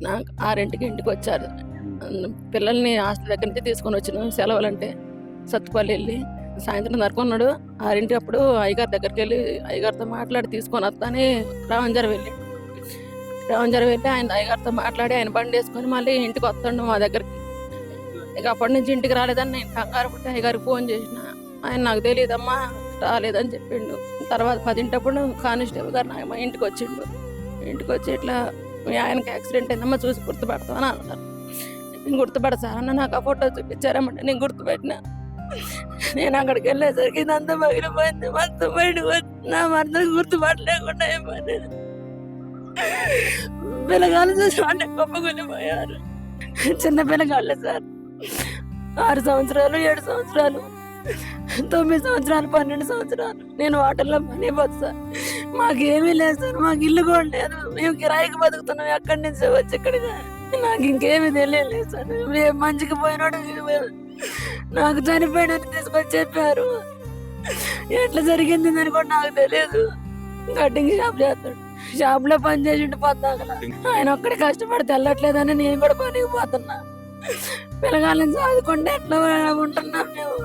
నాకు 6కి ఇంటికి వచ్చారు. పిల్లల్ని హాస్టల్ దగ్గర నుంచి తీసుకొని వచ్చినాం సెలవులంటే సత్తుపల్లి వెళ్ళి సాయంత్రం నరుకున్నాడు. 6 అప్పుడు అయ్యగారి దగ్గరికి వెళ్ళి అయ్యగారితో మాట్లాడి తీసుకొని వస్తానే రావంజర వెళ్ళి ఆయన అయ్యగారితో మాట్లాడి ఆయన బండి వేసుకొని మళ్ళీ ఇంటికి వస్తాడు మా దగ్గరికి. ఇక అప్పటి నుంచి ఇంటికి రాలేదని నేను కంగారు పుట్టి అయ్యగారికి ఫోన్ చేసిన. ఆయన నాకు తెలియదమ్మా రాలేదని చెప్పిండు. తర్వాత 10 కానిస్టేబుల్ గారు మా ఇంటికి వచ్చిండు. ఇంటికి వచ్చి ఇట్లా మీ ఆయనకి యాక్సిడెంట్ అయిందమ్మా చూసి గుర్తుపడతామని అన్నారు. నేను గుర్తుపడతానన్న నాకు ఆ ఫోటో చూపించారమ్మంటే నేను గుర్తుపెట్టిన. నేను అక్కడికి వెళ్ళేసరికి ఇదంతా పగిలిపోయింది. మొత్తం బయటకు నా మర్థం గుర్తుపట్టలేకుండా అయిపోయింది. పిల్లగాళ్ళు చూసి అంటే గొప్పగొల్లిపోయారు. చిన్న పిల్లగాళ్ళే సార్, 6 సంవత్సరాలు 7 సంవత్సరాలు 9 సంవత్సరాలు 12 సంవత్సరాలు. నేను హోటల్లో పని పోదు సార్. మాకేమీ లేదు సార్, మాకు ఇల్లు కూడా లేదు. మేము కిరాయికి బతుకుతున్నాం ఎక్కడి నుంచి వచ్చి ఇక్కడికి. నాకు ఇంకేమీ తెలియలేదు సార్. మేము మంచిగా పోయినాడు నాకు చనిపోయాడని తీసుకొచ్చి చెప్పారు. ఎట్లా జరిగింది అని కూడా నాకు తెలియదు. కటింగ్ షాప్ చేస్తాడు, షాప్ లో పని చేసిండు పొద్దాకలా. ఆయన ఒక్కడే కష్టపడి తెల్లట్లేదని నేను కూడా పనికి పోతున్నా. పిల్లగాళ్ళని చదువుకుంటే ఎట్లా ఉంటున్నాం మేము.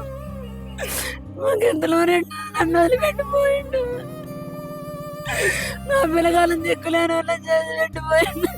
మాకు ఎంతలోనే నన్ను వదిలిపెట్టిపోయిండు. నా పిల్లగాళ్ళని దిక్కులేని వాళ్ళని చేసి పెట్టిపోయిండు.